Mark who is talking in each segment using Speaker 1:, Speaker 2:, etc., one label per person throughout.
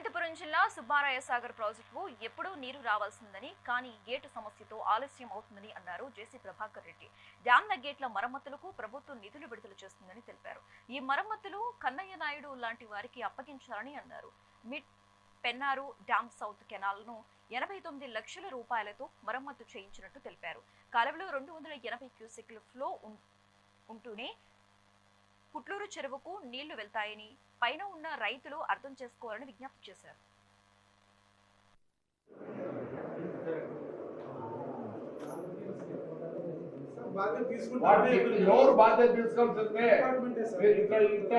Speaker 1: అనంతపురం జిల్లా సుబ్బారాయ సాగర్ ప్రాజెక్టు ఎప్పుడూ నీరు రావాల్సిందని కానీ గేటు సమస్యతో ఆలస్యం అవుతుందని అన్నారు జేసీ ప్రభాకర్ రెడ్డి. డ్యాంల గేట్ల మరమ్మతులకు ప్రభుత్వం నిధులు విడుదల చేస్తుందని తెలిపారు. ఈ మరమ్మతులు కన్నయ్య నాయుడు లాంటి వారికి అప్పగించాలని అన్నారు. మిడ్ పెన్నారు డ్యామ్ సౌత్ కెనాల్ను 89 లక్షల రూపాయలతో మరమ్మతు చేయించినట్టు తెలిపారు. కాలువలో 280 క్యూసెక్ల ఫ్లో ఉంటూనే పుట్లూరు చెరువుకు నీళ్లు వెళ్తాయని పైన ఉన్న రైతులు అర్థం చేసుకోవాలని విజ్ఞప్తి చేశారు.
Speaker 2: ఎవరు బాధ్యత తీసుకోవాల్సిందే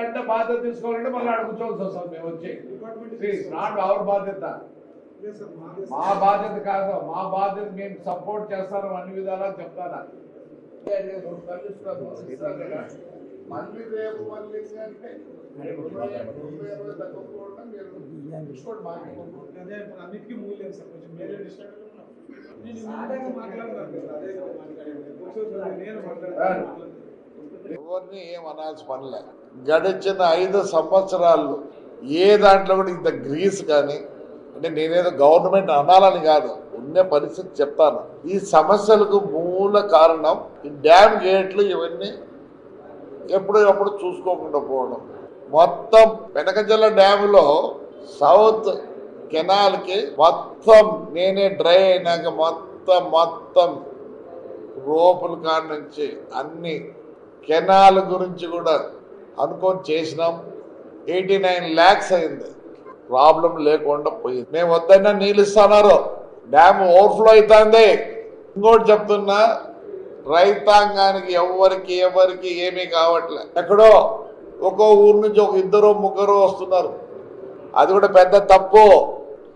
Speaker 2: ఇట్లా బాధ్యత తీసుకోవాలంటే మళ్ళీ అడుగుకోవాల్సి వస్తుంది. మేము వచ్చి నాట్ అవర్ బాధ్యత, మా బాధ్యత కాదు. మా బాధ్యత మేము సపోర్ట్ చేస్తాను అన్ని విధాలా చెప్తాను. మళ్ళీ రేపు మళ్ళీ అంటే
Speaker 3: అన్నిటికీ మూల్యం సార్ కొంచెం మేలే
Speaker 2: ఎవరిని ఏం అనాల్సిన పనిలే. గడిచిన 5 సంవత్సరాలు ఏ దాంట్లో కూడా ఇంత గ్రీస్ కానీ, అంటే నేనేదో గవర్నమెంట్ అనాలని కాదు, ఉన్న పరిస్థితి చెప్తాను. ఈ సమస్యలకు మూల కారణం ఈ డ్యామ్ గేట్లు ఇవన్నీ ఎప్పుడు చూసుకోకుండా పోవడం. మొత్తం వెనకజల్ల డ్యాములో సౌత్ కెనాల్కి మొత్తం నేనే డ్రై అయినాక మొత్తం రోపుల కాడ నుంచి అన్ని కెనాల్ గురించి కూడా అనుకొని చేసినాం. 89 lakhs అయింది. ప్రాబ్లం లేకుండా పోయింది. మేము వద్దన్నా నీళ్ళు ఇస్తున్నారు, డ్యామ్ ఓవర్ఫ్లో అవుతుంది. ఇంకోటి చెప్తున్నా, రైతాంగానికి ఎవరికి ఏమీ కావట్లే. ఎక్కడో ఒక్కో ఊరు నుంచి ఒక 2-3 వస్తున్నారు. అది కూడా పెద్ద తప్పు.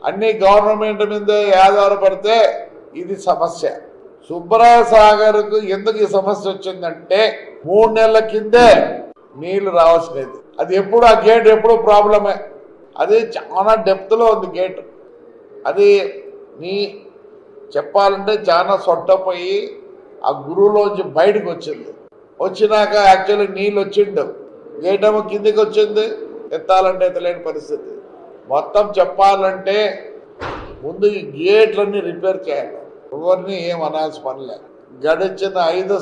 Speaker 2: అన్ని గవర్నమెంట్ మీదే ఆధారపడితే ఇది సమస్య. సుబ్బారాయ సాగర్కు ఎందుకు ఈ సమస్య వచ్చిందంటే 3 నెలల కిందే నీళ్లు రావాల్సినది. అది ఎప్పుడు ఆ గేట్ ఎప్పుడు ప్రాబ్లమే. అది చాలా డెప్త్లో ఉంది గేట్. అది చెప్పాలంటే చాలా సొట్టపోయి ఆ గురువులోంచి బయటకు వచ్చినాక యాక్చువల్లీ నీళ్ళు వచ్చిండు, గేట్ ఏమో కిందికి వచ్చింది, ఎత్తాలంటే ఎత్తలేని పరిస్థితి. మొత్తం చెప్పాలంటే ముందు ఈ గేట్లన్నీ రిపేర్ చేయాలి. ఎవరిని ఏం అనాల్సిన పనిలే. గడిచిన 5